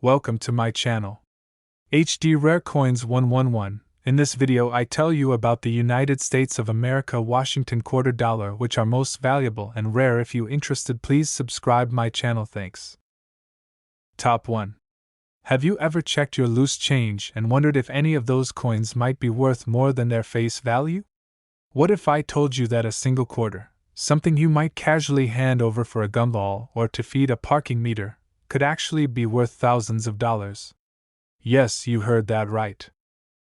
Welcome to my channel. HD Rare Coins 111. In this video I tell you about the United States of America Washington quarter dollar, which are most valuable and rare. If you interested, please subscribe my channel. Thanks. Top 1. Have you ever checked your loose change and wondered if any of those coins might be worth more than their face value? What if I told you that a single quarter, something you might casually hand over for a gumball or to feed a parking meter, could actually be worth thousands of dollars? Yes, you heard that right.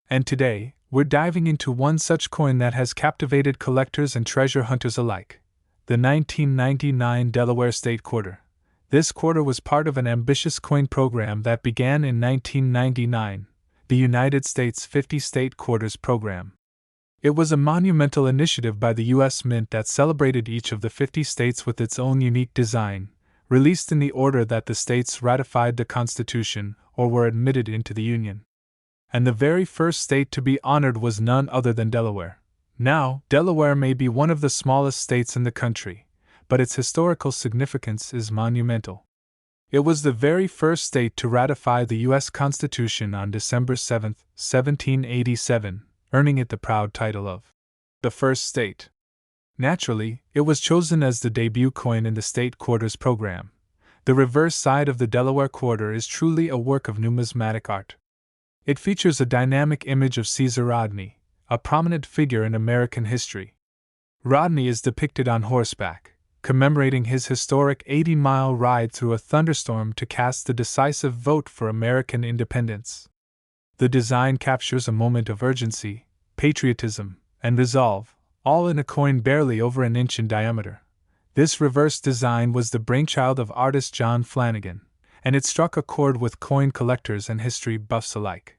And today, we're diving into one such coin that has captivated collectors and treasure hunters alike: the 1999 Delaware State Quarter. This quarter was part of an ambitious coin program that began in 1999, the United States 50 State Quarters program. It was a monumental initiative by the U.S. Mint that celebrated each of the 50 states with its own unique design, released in the order that the states ratified the Constitution or were admitted into the Union. And the very first state to be honored was none other than Delaware. Now, Delaware may be one of the smallest states in the country, but its historical significance is monumental. It was the very first state to ratify the U.S. Constitution on December 7, 1787, earning it the proud title of the first state. Naturally, it was chosen as the debut coin in the state quarters program. The reverse side of the Delaware quarter is truly a work of numismatic art. It features a dynamic image of Caesar Rodney, a prominent figure in American history. Rodney is depicted on horseback, commemorating his historic 80-mile ride through a thunderstorm to cast the decisive vote for American independence. The design captures a moment of urgency, patriotism, and resolve, all in a coin barely over an inch in diameter. This reverse design was the brainchild of artist John Flanagan, and it struck a chord with coin collectors and history buffs alike.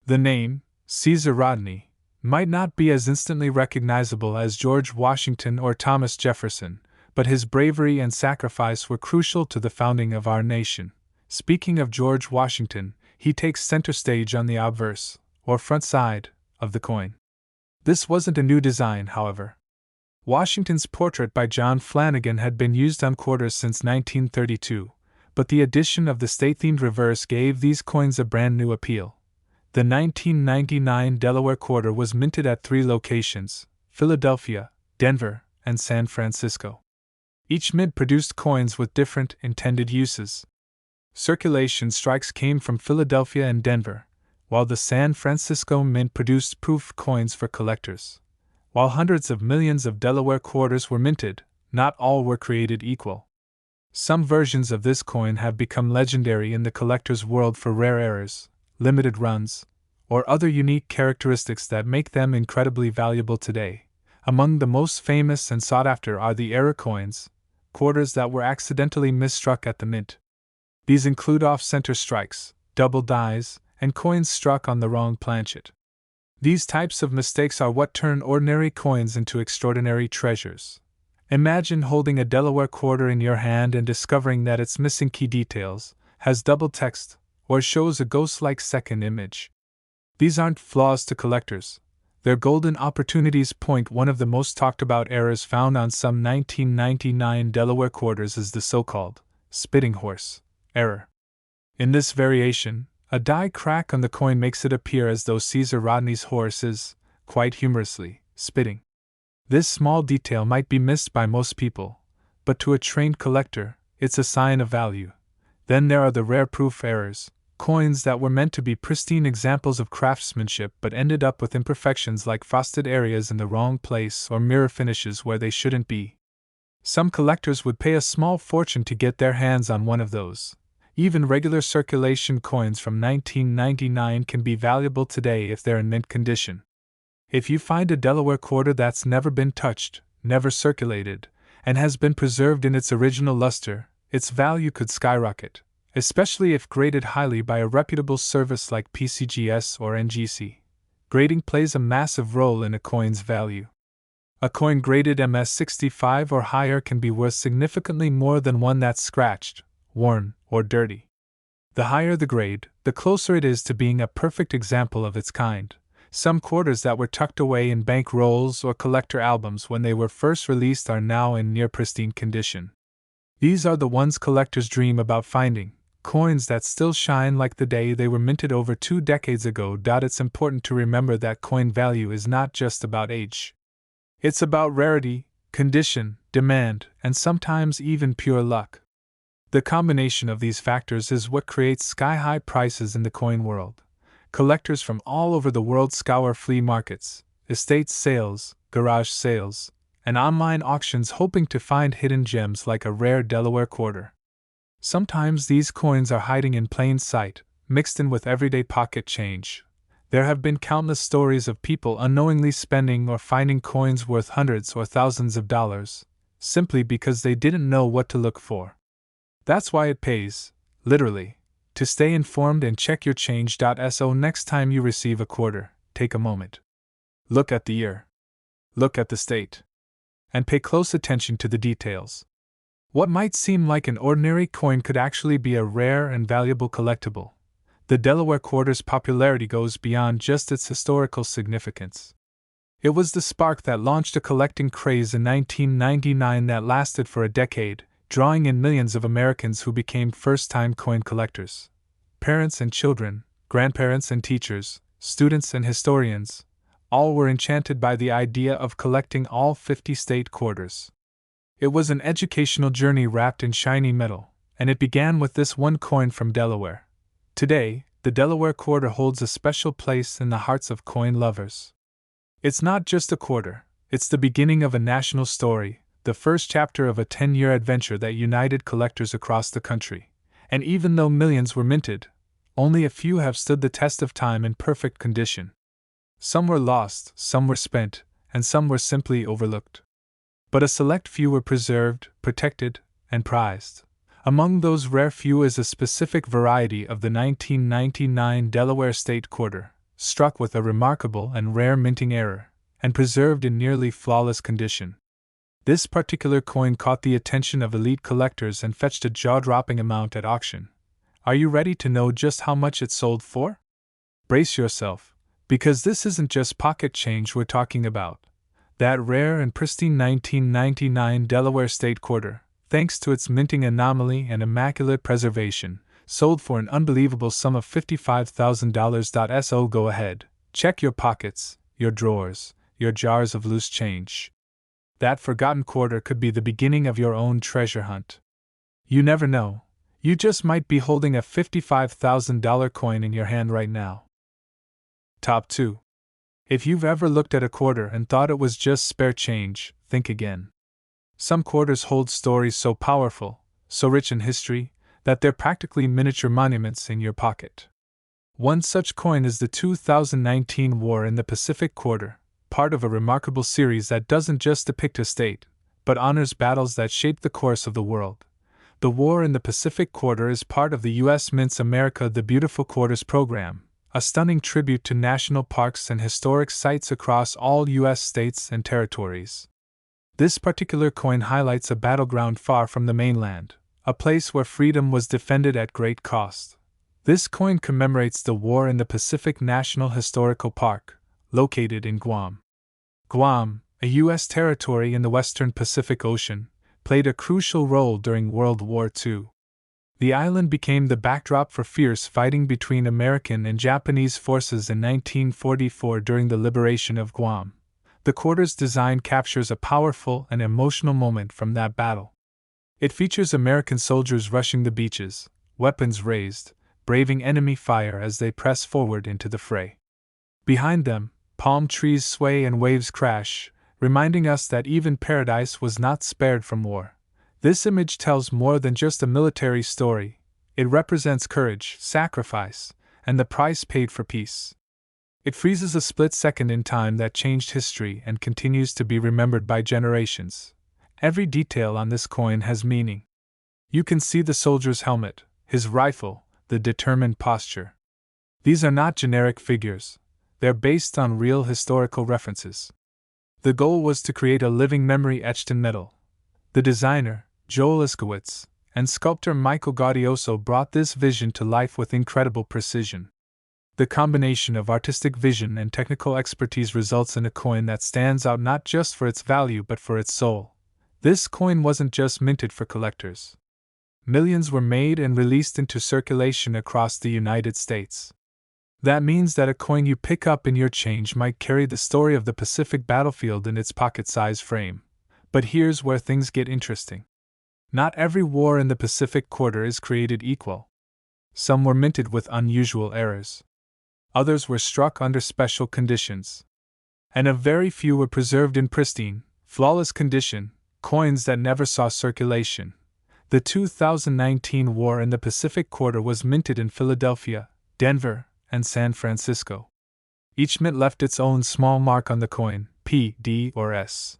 The name, Caesar Rodney, might not be as instantly recognizable as George Washington or Thomas Jefferson, but his bravery and sacrifice were crucial to the founding of our nation. Speaking of George Washington, he takes center stage on the obverse, or front side, of the coin. This wasn't a new design, however. Washington's portrait by John Flanagan had been used on quarters since 1932, but the addition of the state-themed reverse gave these coins a brand new appeal. The 1999 Delaware quarter was minted at 3 locations: Philadelphia, Denver, and San Francisco. Each mint produced coins with different intended uses. Circulation strikes came from Philadelphia and Denver, while the San Francisco Mint produced proof coins for collectors. While hundreds of millions of Delaware quarters were minted, not all were created equal. Some versions of this coin have become legendary in the collector's world for rare errors, limited runs, or other unique characteristics that make them incredibly valuable today. Among the most famous and sought after are the error coins, quarters that were accidentally misstruck at the mint. These include off-center strikes, double dies, and coins struck on the wrong planchet. These types of mistakes are what turn ordinary coins into extraordinary treasures. Imagine holding a Delaware quarter in your hand and discovering that it's missing key details, has double text, or shows a ghost-like second image. These aren't flaws to collectors. They're golden opportunities. One of the most talked about errors found on some 1999 Delaware quarters is the so-called spitting horse error. In this variation, a die crack on the coin makes it appear as though Caesar Rodney's horse is, quite humorously, spitting. This small detail might be missed by most people, but to a trained collector, it's a sign of value. Then there are the rare proof errors, coins that were meant to be pristine examples of craftsmanship but ended up with imperfections like frosted areas in the wrong place or mirror finishes where they shouldn't be. Some collectors would pay a small fortune to get their hands on one of those. Even regular circulation coins from 1999 can be valuable today if they're in mint condition. If you find a Delaware quarter that's never been touched, never circulated, and has been preserved in its original luster, its value could skyrocket, especially if graded highly by a reputable service like PCGS or NGC. Grading plays a massive role in a coin's value. A coin graded MS65 or higher can be worth significantly more than one that's scratched, worn, or dirty. The higher the grade, the closer it is to being a perfect example of its kind. Some quarters that were tucked away in bank rolls or collector albums when they were first released are now in near pristine condition. These are the ones collectors dream about finding, coins that still shine like the day they were minted over 2 decades ago. It's important to remember that coin value is not just about age. It's about rarity, condition, demand, and sometimes even pure luck. The combination of these factors is what creates sky-high prices in the coin world. Collectors from all over the world scour flea markets, estate sales, garage sales, and online auctions hoping to find hidden gems like a rare Delaware quarter. Sometimes these coins are hiding in plain sight, mixed in with everyday pocket change. There have been countless stories of people unknowingly spending or finding coins worth hundreds or thousands of dollars, simply because they didn't know what to look for. That's why it pays, literally, to stay informed and check your change. So next time you receive a quarter, take a moment. Look at the year. Look at the state. And pay close attention to the details. What might seem like an ordinary coin could actually be a rare and valuable collectible. The Delaware quarter's popularity goes beyond just its historical significance. It was the spark that launched a collecting craze in 1999 that lasted for a decade, drawing in millions of Americans who became first-time coin collectors. Parents and children, grandparents and teachers, students and historians, all were enchanted by the idea of collecting all 50 state quarters. It was an educational journey wrapped in shiny metal, and it began with this one coin from Delaware. Today, the Delaware quarter holds a special place in the hearts of coin lovers. It's not just a quarter, it's the beginning of a national story, the first chapter of a 10-year adventure that united collectors across the country. And even though millions were minted, only a few have stood the test of time in perfect condition. Some were lost, some were spent, and some were simply overlooked. But a select few were preserved, protected, and prized. Among those rare few is a specific variety of the 1999 Delaware State Quarter, struck with a remarkable and rare minting error, and preserved in nearly flawless condition. This particular coin caught the attention of elite collectors and fetched a jaw-dropping amount at auction. Are you ready to know just how much it sold for? Brace yourself, because this isn't just pocket change we're talking about. That rare and pristine 1999 Delaware State Quarter, thanks to its minting anomaly and immaculate preservation, sold for an unbelievable sum of $55,000. So go ahead, check your pockets, your drawers, your jars of loose change. That forgotten quarter could be the beginning of your own treasure hunt. You never know, you just might be holding a $55,000 coin in your hand right now. Top 2. If you've ever looked at a quarter and thought it was just spare change, think again. Some quarters hold stories so powerful, so rich in history, that they're practically miniature monuments in your pocket. One such coin is the 2019 War in the Pacific Quarter, part of a remarkable series that doesn't just depict a state, but honors battles that shaped the course of the world. The War in the Pacific Quarter is part of the U.S. Mint's America the Beautiful Quarters program, a stunning tribute to national parks and historic sites across all U.S. states and territories. This particular coin highlights a battleground far from the mainland, a place where freedom was defended at great cost. This coin commemorates the War in the Pacific National Historical Park, located in Guam. Guam, a U.S. territory in the western Pacific Ocean, played a crucial role during World War II. The island became the backdrop for fierce fighting between American and Japanese forces in 1944 during the liberation of Guam. The quarter's design captures a powerful and emotional moment from that battle. It features American soldiers rushing the beaches, weapons raised, braving enemy fire as they press forward into the fray. Behind them, palm trees sway and waves crash, reminding us that even paradise was not spared from war. This image tells more than just a military story. It represents courage, sacrifice, and the price paid for peace. It freezes a split second in time that changed history and continues to be remembered by generations. Every detail on this coin has meaning. You can see the soldier's helmet, his rifle, the determined posture. These are not generic figures. They're based on real historical references. The goal was to create a living memory etched in metal. The designer, Joel Iskowitz, and sculptor Michael Gaudioso brought this vision to life with incredible precision. The combination of artistic vision and technical expertise results in a coin that stands out not just for its value but for its soul. This coin wasn't just minted for collectors. millions were made and released into circulation across the United States. That means that a coin you pick up in your change might carry the story of the Pacific battlefield in its pocket-sized frame. But here's where things get interesting. Not every war in the Pacific Quarter is created equal. Some were minted with unusual errors. Others were struck under special conditions. And a very few were preserved in pristine, flawless condition, coins that never saw circulation. The 2019 war in the Pacific Quarter was minted in Philadelphia, Denver, and San Francisco. Each mint left its own small mark on the coin, P, D, or S.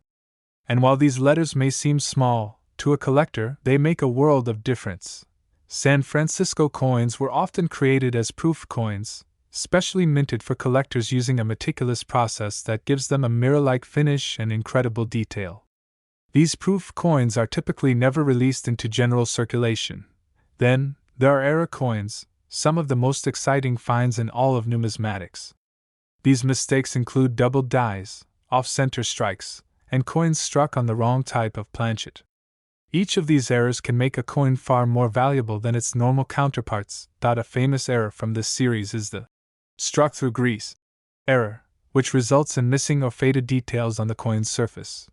And while these letters may seem small, to a collector, they make a world of difference. San Francisco coins were often created as proof coins, specially minted for collectors using a meticulous process that gives them a mirror-like finish and incredible detail. These proof coins are typically never released into general circulation. Then, there are error coins, some of the most exciting finds in all of numismatics. These mistakes include doubled dies, off-center strikes, and coins struck on the wrong type of planchet. Each of these errors can make a coin far more valuable than its normal counterparts. A famous error from this series is the struck through grease error, which results in missing or faded details on the coin's surface.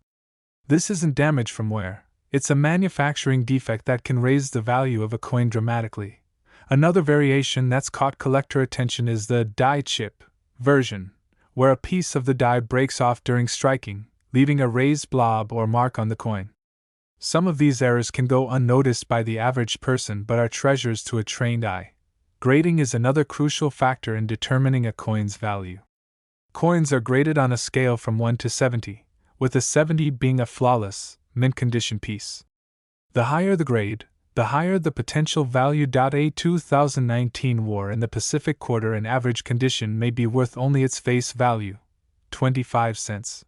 This isn't damage from wear, it's a manufacturing defect that can raise the value of a coin dramatically. Another variation that's caught collector attention is the die chip version, where a piece of the die breaks off during striking, leaving a raised blob or mark on the coin. Some of these errors can go unnoticed by the average person but are treasures to a trained eye. Grading is another crucial factor in determining a coin's value. Coins are graded on a scale from 1 to 70, with a 70 being a flawless, mint-condition piece. The higher the grade, the higher the potential value. A 2019 war in the Pacific Quarter in average condition may be worth only its face value, 25 cents.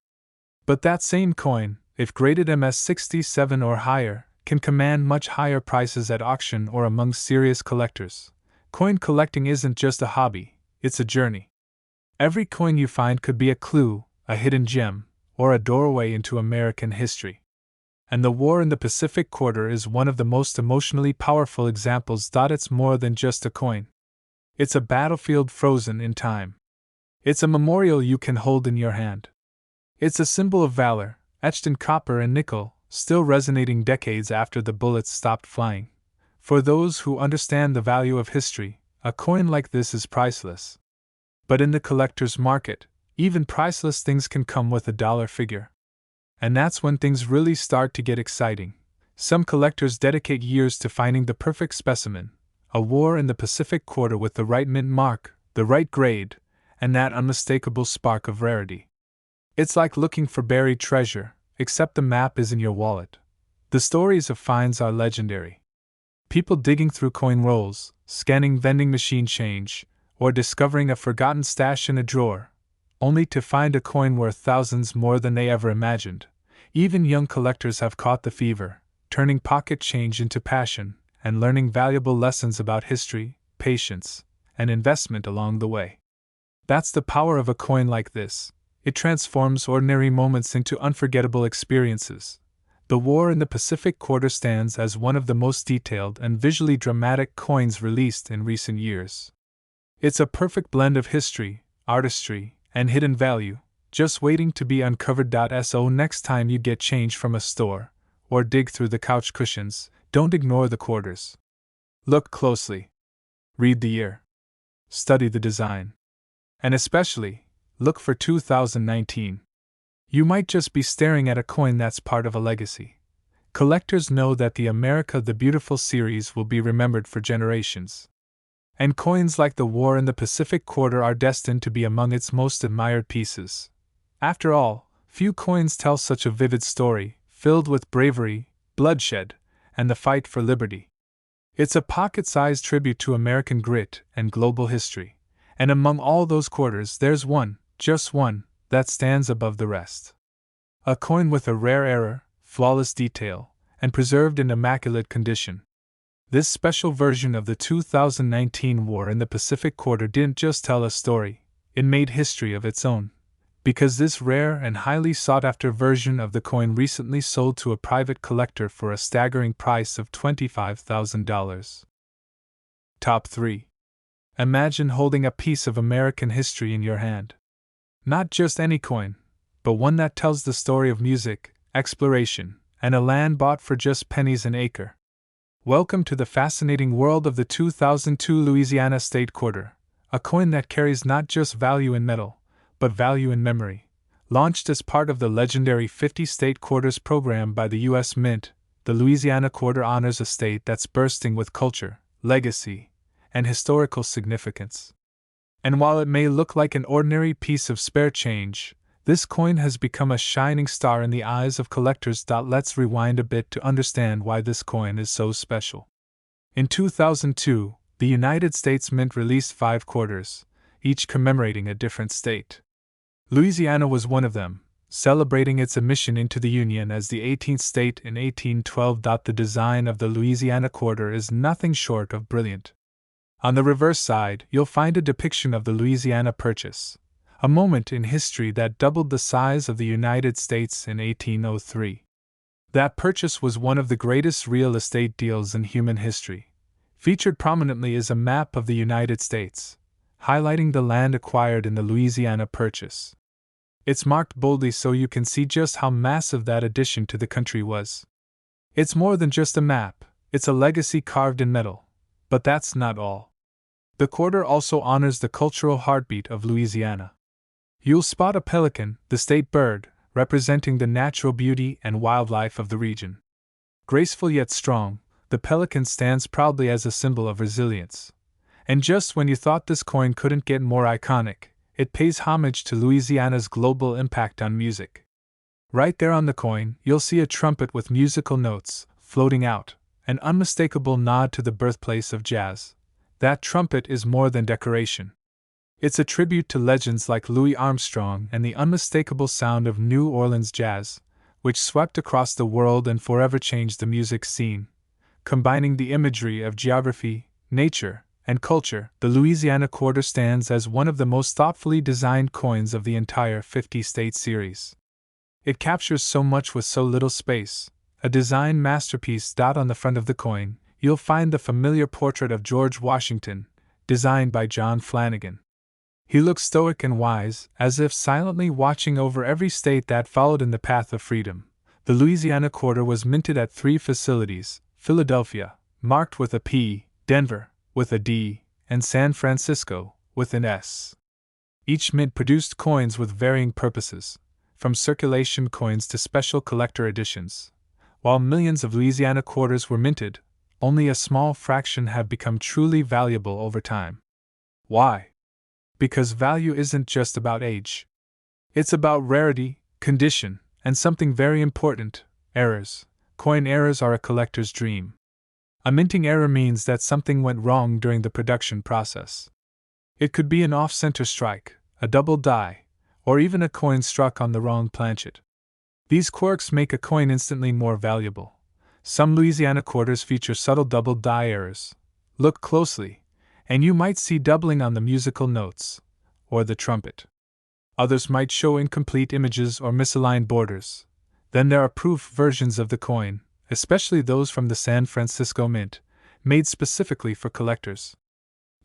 But that same coin, if graded MS 67 or higher, can command much higher prices at auction or among serious collectors. Coin collecting isn't just a hobby, it's a journey. Every coin you find could be a clue, a hidden gem, or a doorway into American history. And the war in the Pacific Quarter is one of the most emotionally powerful examples. It's more than just a coin. It's a battlefield frozen in time. It's a memorial you can hold in your hand. It's a symbol of valor, etched in copper and nickel, still resonating decades after the bullets stopped flying. For those who understand the value of history, a coin like this is priceless. But in the collector's market, even priceless things can come with a dollar figure. And that's when things really start to get exciting. Some collectors dedicate years to finding the perfect specimen, a war in the Pacific Quarter with the right mint mark, the right grade, and that unmistakable spark of rarity. It's like looking for buried treasure, except the map is in your wallet. The stories of finds are legendary. People digging through coin rolls, scanning vending machine change, or discovering a forgotten stash in a drawer, only to find a coin worth thousands more than they ever imagined. Even young collectors have caught the fever, turning pocket change into passion, and learning valuable lessons about history, patience, and investment along the way. That's the power of a coin like this. It transforms ordinary moments into unforgettable experiences. The war in the Pacific Quarter stands as one of the most detailed and visually dramatic coins released in recent years. It's a perfect blend of history, artistry, and hidden value, just waiting to be uncovered. So next time you get change from a store, or dig through the couch cushions, don't ignore the quarters. Look closely. Read the year. Study the design. And especially, look for 2019. You might just be staring at a coin that's part of a legacy. Collectors know that the America the Beautiful series will be remembered for generations. And coins like the war in the Pacific Quarter are destined to be among its most admired pieces. After all, few coins tell such a vivid story, filled with bravery, bloodshed, and the fight for liberty. It's a pocket-sized tribute to American grit and global history. And among all those quarters, there's one, just one, that stands above the rest. A coin with a rare error, flawless detail, and preserved in immaculate condition. This special version of the 2019 war in the Pacific Quarter didn't just tell a story, it made history of its own. because this rare and highly sought-after version of the coin recently sold to a private collector for a staggering price of $25,000. Top 3. Imagine holding a piece of American history in your hand. Not just any coin, but one that tells the story of music, exploration, and a land bought for just pennies an acre. Welcome to the fascinating world of the 2002 Louisiana State Quarter, a coin that carries not just value in metal, but value in memory. Launched as part of the legendary 50 State Quarters program by the U.S. Mint, the Louisiana Quarter honors a state that's bursting with culture, legacy, and historical significance. And while it may look like an ordinary piece of spare change, this coin has become a shining star in the eyes of collectors. Let's rewind a bit to understand why this coin is so special. In 2002, the United States Mint released 5 quarters, each commemorating a different state. Louisiana was one of them, celebrating its admission into the Union as the 18th state in 1812. The design of the Louisiana quarter is nothing short of brilliant. On the reverse side, you'll find a depiction of the Louisiana Purchase, a moment in history that doubled the size of the United States in 1803. That purchase was one of the greatest real estate deals in human history. Featured prominently is a map of the United States, highlighting the land acquired in the Louisiana Purchase. It's marked boldly so you can see just how massive that addition to the country was. It's more than just a map, it's a legacy carved in metal. But that's not all. The quarter also honors the cultural heartbeat of Louisiana. You'll spot a pelican, the state bird, representing the natural beauty and wildlife of the region. Graceful yet strong, the pelican stands proudly as a symbol of resilience. And just when you thought this coin couldn't get more iconic, it pays homage to Louisiana's global impact on music. Right there on the coin, you'll see a trumpet with musical notes floating out, an unmistakable nod to the birthplace of jazz. That trumpet is more than decoration. It's a tribute to legends like Louis Armstrong and the unmistakable sound of New Orleans jazz, which swept across the world and forever changed the music scene. Combining the imagery of geography, nature, and culture, the Louisiana quarter stands as one of the most thoughtfully designed coins of the entire 50-state series. It captures so much with so little space, a design masterpiece. On the front of the coin, you'll find the familiar portrait of George Washington, designed by John Flanagan. He looks stoic and wise, as if silently watching over every state that followed in the path of freedom. The Louisiana quarter was minted at 3 facilities: Philadelphia, marked with a P, Denver, with a D, and San Francisco, with an S. Each mint produced coins with varying purposes, from circulation coins to special collector editions. While millions of Louisiana quarters were minted, only a small fraction have become truly valuable over time. Why? Because value isn't just about age. It's about rarity, condition, and something very important: errors. Coin errors are a collector's dream. A minting error means that something went wrong during the production process. It could be an off-center strike, a double die, or even a coin struck on the wrong planchet. These quirks make a coin instantly more valuable. Some Louisiana quarters feature subtle double die errors. Look closely, and you might see doubling on the musical notes, or the trumpet. Others might show incomplete images or misaligned borders. Then there are proof versions of the coin, especially those from the San Francisco Mint, made specifically for collectors.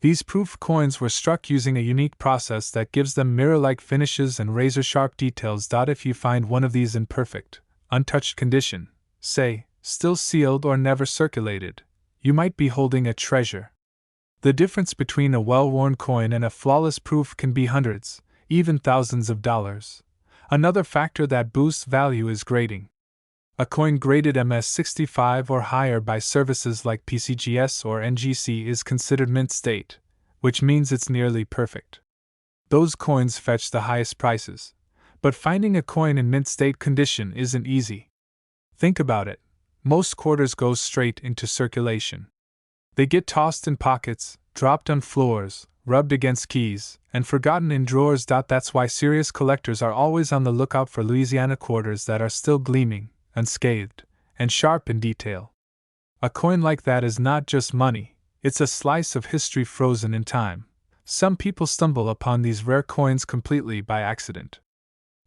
These proof coins were struck using a unique process that gives them mirror-like finishes and razor-sharp details. If you find one of these in perfect, untouched condition, say, still sealed or never circulated, you might be holding a treasure. The difference between a well-worn coin and a flawless proof can be hundreds, even thousands of dollars. Another factor that boosts value is grading. A coin graded MS-65 or higher by services like PCGS or NGC is considered mint state, which means it's nearly perfect. Those coins fetch the highest prices, but finding a coin in mint state condition isn't easy. Think about it. Most quarters go straight into circulation. They get tossed in pockets, dropped on floors, rubbed against keys, and forgotten in drawers. That's why serious collectors are always on the lookout for Louisiana quarters that are still gleaming, unscathed, and sharp in detail. A coin like that is not just money, it's a slice of history frozen in time. Some people stumble upon these rare coins completely by accident.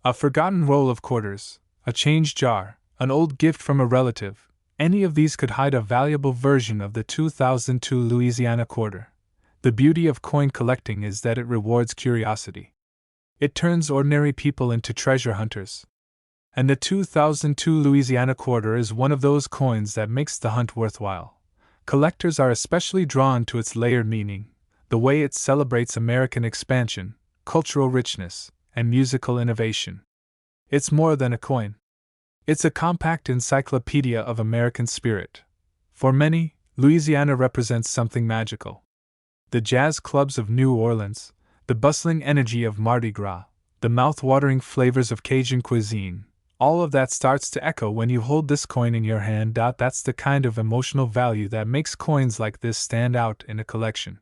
A forgotten roll of quarters, a change jar, an old gift from a relative, any of these could hide a valuable version of the 2002 Louisiana quarter. The beauty of coin collecting is that it rewards curiosity. It turns ordinary people into treasure hunters. And the 2002 Louisiana quarter is one of those coins that makes the hunt worthwhile. Collectors are especially drawn to its layered meaning, the way it celebrates American expansion, cultural richness, and musical innovation. It's more than a coin. It's a compact encyclopedia of American spirit. For many, Louisiana represents something magical. The jazz clubs of New Orleans, the bustling energy of Mardi Gras, the mouth-watering flavors of Cajun cuisine, all of that starts to echo when you hold this coin in your hand. That's the kind of emotional value that makes coins like this stand out in a collection.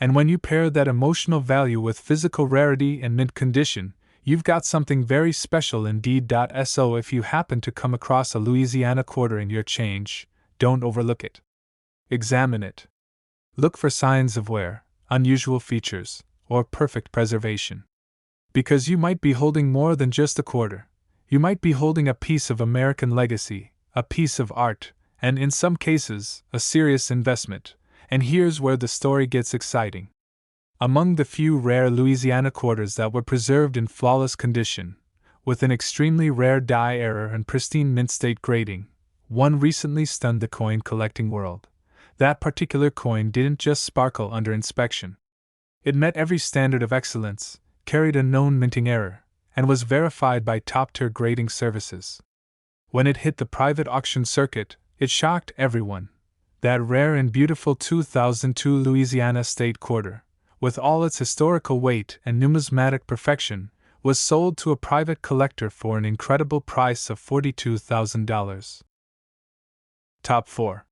And when you pair that emotional value with physical rarity and mint condition, you've got something very special indeed. So if you happen to come across a Louisiana quarter in your change, don't overlook it. Examine it. Look for signs of wear, unusual features, or perfect preservation. Because you might be holding more than just a quarter. You might be holding a piece of American legacy, a piece of art, and in some cases, a serious investment. And here's where the story gets exciting. Among the few rare Louisiana quarters that were preserved in flawless condition, with an extremely rare die error and pristine mint state grading, one recently stunned the coin collecting world. That particular coin didn't just sparkle under inspection. It met every standard of excellence, carried a known minting error, and was verified by top-tier grading services. When it hit the private auction circuit, it shocked everyone. That rare and beautiful 2002 Louisiana State quarter, with all its historical weight and numismatic perfection, was sold to a private collector for an incredible price of $42,000. Top 4.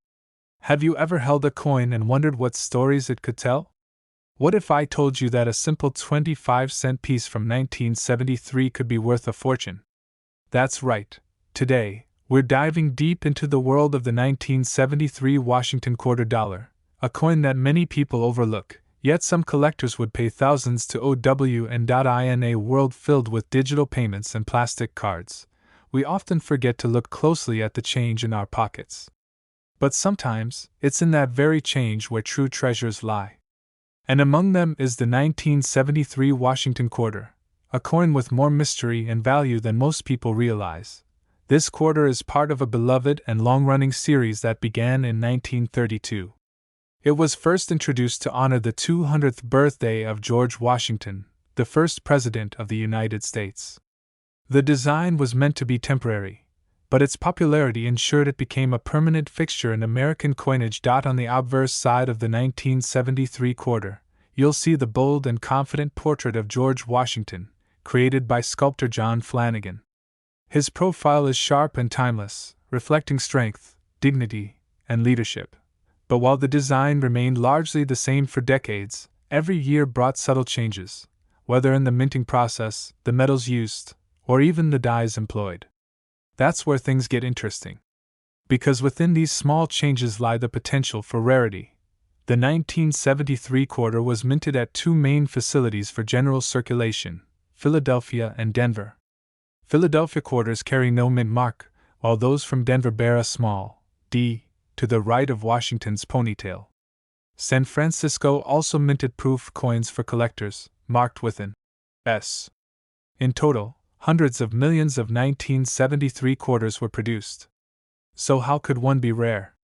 Have you ever held a coin and wondered what stories it could tell? What if I told you that a simple 25-cent piece from 1973 could be worth a fortune? That's right. Today, we're diving deep into the world of the 1973 Washington quarter dollar, a coin that many people overlook, yet some collectors would pay thousands to owe. In a world filled with digital payments and plastic cards, we often forget to look closely at the change in our pockets. But sometimes, it's in that very change where true treasures lie. And among them is the 1973 Washington quarter, a coin with more mystery and value than most people realize. This quarter is part of a beloved and long-running series that began in 1932. It was first introduced to honor the 200th birthday of George Washington, the first President of the United States. The design was meant to be temporary, but its popularity ensured it became a permanent fixture in American coinage. On the obverse side of the 1973 quarter, you'll see the bold and confident portrait of George Washington, created by sculptor John Flanagan. His profile is sharp and timeless, reflecting strength, dignity, and leadership. But while the design remained largely the same for decades, every year brought subtle changes, whether in the minting process, the metals used, or even the dyes employed. That's where things get interesting. Because within these small changes lie the potential for rarity. The 1973 quarter was minted at two main facilities for general circulation, Philadelphia and Denver. Philadelphia quarters carry no mint mark, while those from Denver bear a small D to the right of Washington's ponytail. San Francisco also minted proof coins for collectors, marked with an S. In total, hundreds of millions of 1973 quarters were produced. So how could one be rare?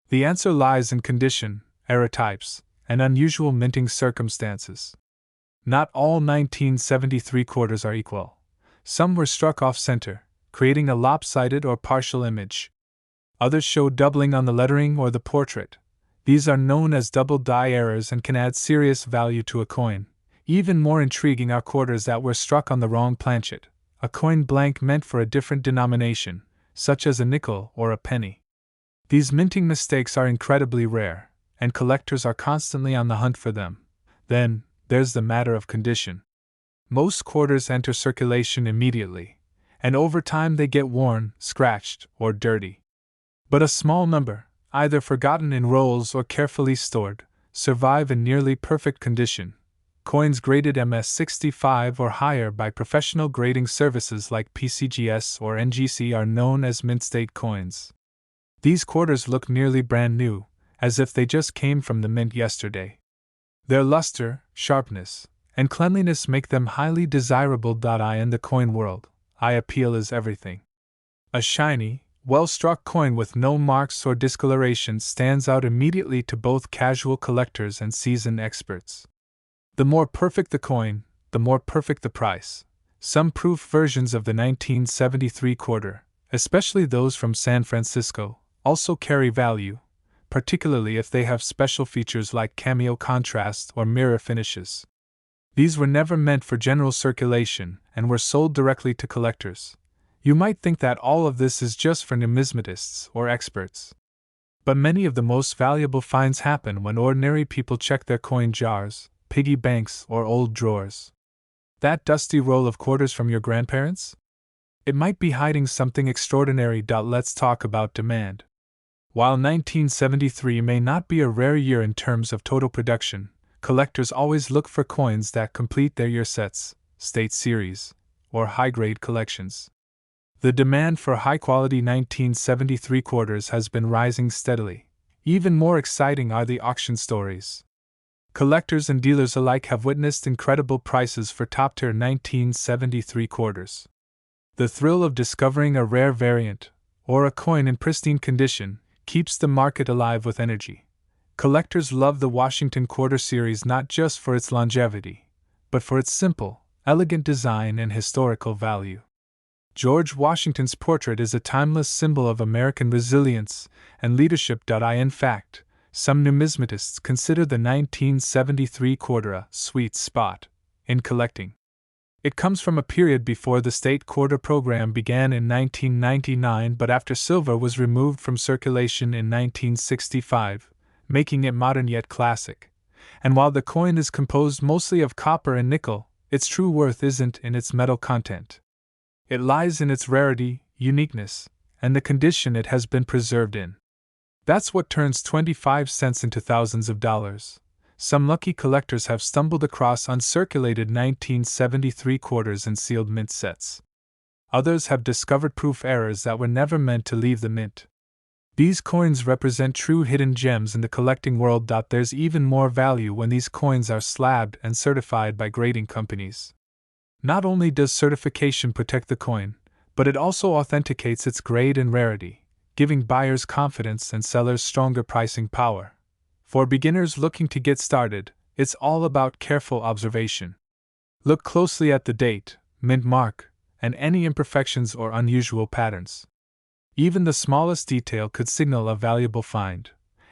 The answer lies in condition, error types, and unusual minting circumstances. Not all 1973 quarters are equal. Some were struck off-center, creating a lopsided or partial image. Others show doubling on the lettering or the portrait. These are known as double die errors and can add serious value to a coin. Even more intriguing are quarters that were struck on the wrong planchet, a coin blank meant for a different denomination, such as a nickel or a penny. These minting mistakes are incredibly rare, and collectors are constantly on the hunt for them. Then, there's the matter of condition. Most quarters enter circulation immediately, and over time they get worn, scratched, or dirty. But a small number, either forgotten in rolls or carefully stored, survive in nearly perfect condition. Coins graded MS65 or higher by professional grading services like PCGS or NGC are known as mint state coins. These quarters look nearly brand new, as if they just came from the mint yesterday. Their luster, sharpness, and cleanliness make them highly desirable. In the coin world, eye appeal is everything. A shiny, well-struck coin with no marks or discoloration stands out immediately to both casual collectors and seasoned experts. The more perfect the coin, the more perfect the price. Some proof versions of the 1973 quarter, especially those from San Francisco, also carry value, particularly if they have special features like cameo contrast or mirror finishes. These were never meant for general circulation and were sold directly to collectors. You might think that all of this is just for numismatists or experts. But many of the most valuable finds happen when ordinary people check their coin jars, piggy banks, or old drawers. That dusty roll of quarters from your grandparents? It might be hiding something extraordinary. Let's talk about demand. While 1973 may not be a rare year in terms of total production, collectors always look for coins that complete their year sets, state series, or high-grade collections. The demand for high-quality 1973 quarters has been rising steadily. Even more exciting are the auction stories. Collectors and dealers alike have witnessed incredible prices for top-tier 1973 quarters. The thrill of discovering a rare variant, or a coin in pristine condition, keeps the market alive with energy. Collectors love the Washington Quarter series not just for its longevity, but for its simple, elegant design and historical value. George Washington's portrait is a timeless symbol of American resilience and leadership. In fact, some numismatists consider the 1973 quarter a sweet spot in collecting. It comes from a period before the state quarter program began in 1999, but after silver was removed from circulation in 1965, making it modern yet classic. And while the coin is composed mostly of copper and nickel, its true worth isn't in its metal content. It lies in its rarity, uniqueness, and the condition it has been preserved in. That's what turns 25 cents into thousands of dollars. Some lucky collectors have stumbled across uncirculated 1973 quarters in sealed mint sets. Others have discovered proof errors that were never meant to leave the mint. These coins represent true hidden gems in the collecting world. There's even more value when these coins are slabbed and certified by grading companies. Not only does certification protect the coin, but it also authenticates its grade and rarity, giving buyers confidence and sellers stronger pricing power. For beginners looking to get started, it's all about careful observation. Look closely at the date, mint mark, and any imperfections or unusual patterns. Even the smallest detail could signal a valuable find.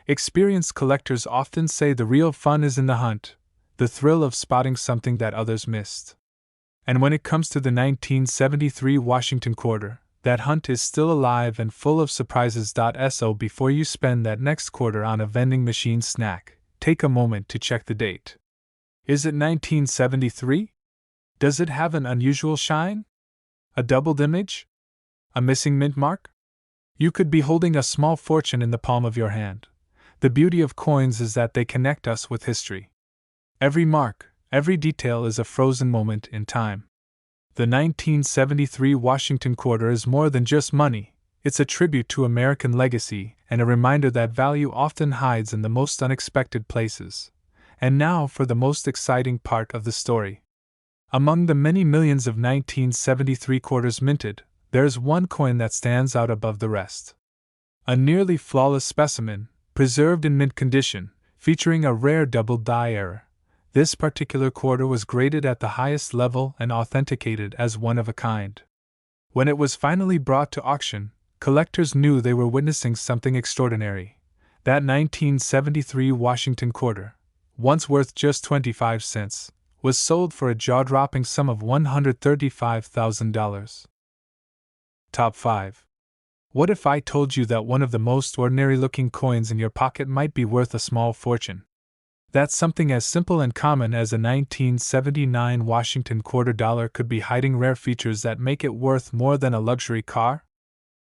Experienced collectors often say the real fun is in the hunt, the thrill of spotting something that others missed. And when it comes to the 1973 Washington quarter, that hunt is still alive and full of surprises. So before you spend that next quarter on a vending machine snack, take a moment to check the date. Is it 1973? Does it have an unusual shine? A doubled image? A missing mint mark? You could be holding a small fortune in the palm of your hand. The beauty of coins is that they connect us with history. Every mark, every detail is a frozen moment in time. The 1973 Washington quarter is more than just money, it's a tribute to American legacy and a reminder that value often hides in the most unexpected places. And now for the most exciting part of the story. Among the many millions of 1973 quarters minted, there's one coin that stands out above the rest. A nearly flawless specimen, preserved in mint condition, featuring a rare double die error. This particular quarter was graded at the highest level and authenticated as one of a kind. When it was finally brought to auction, collectors knew they were witnessing something extraordinary. That 1973 Washington quarter, once worth just 25 cents, was sold for a jaw-dropping sum of $135,000. Top 5. What if I told you that one of the most ordinary-looking coins in your pocket might be worth a small fortune? That something as simple and common as a 1979 Washington quarter dollar could be hiding rare features that make it worth more than a luxury car?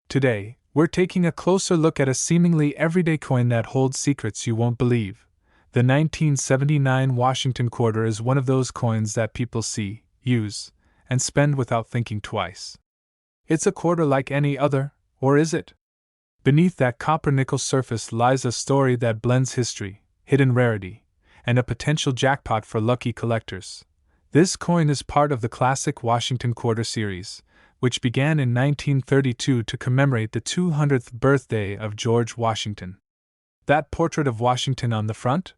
Today, we're taking a closer look at a seemingly everyday coin that holds secrets you won't believe. The 1979 Washington quarter is one of those coins that people see, use, and spend without thinking twice. It's a quarter like any other, or is it? Beneath that copper-nickel surface lies a story that blends history, hidden rarity, and a potential jackpot for lucky collectors. This coin is part of the classic Washington quarter series, which began in 1932 to commemorate the 200th birthday of George Washington. That portrait of Washington on the front?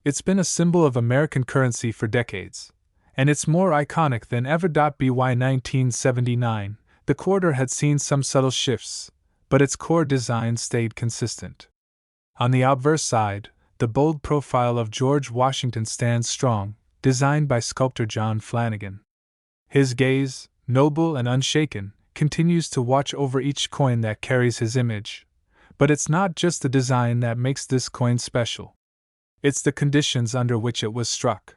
It's been a symbol of American currency for decades, and it's more iconic than ever. By 1979, the quarter had seen some subtle shifts, but its core design stayed consistent. On the obverse side, the bold profile of George Washington stands strong, designed by sculptor John Flanagan. His gaze, noble and unshaken, continues to watch over each coin that carries his image. But it's not just the design that makes this coin special. It's the conditions under which it was struck.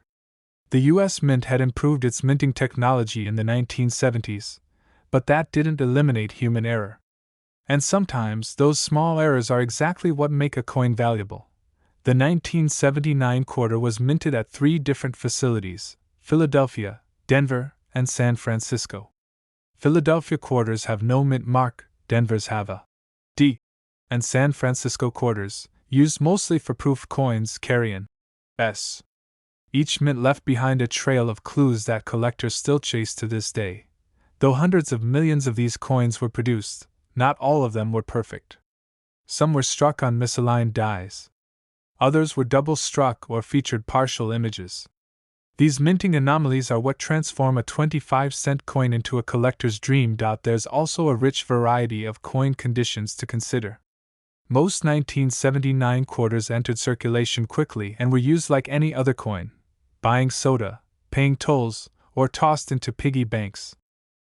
The U.S. Mint had improved its minting technology in the 1970s, but that didn't eliminate human error. And sometimes those small errors are exactly what make a coin valuable. The 1979 quarter was minted at 3 different facilities: Philadelphia, Denver, and San Francisco. Philadelphia quarters have no mint mark, Denver's have a D, and San Francisco quarters, used mostly for proof coins, carry an S. Each mint left behind a trail of clues that collectors still chase to this day. Though hundreds of millions of these coins were produced, not all of them were perfect. Some were struck on misaligned dies. Others were double-struck or featured partial images. These minting anomalies are what transform a 25-cent coin into a collector's dream. There's also a rich variety of coin conditions to consider. Most 1979 quarters entered circulation quickly and were used like any other coin, buying soda, paying tolls, or tossed into piggy banks.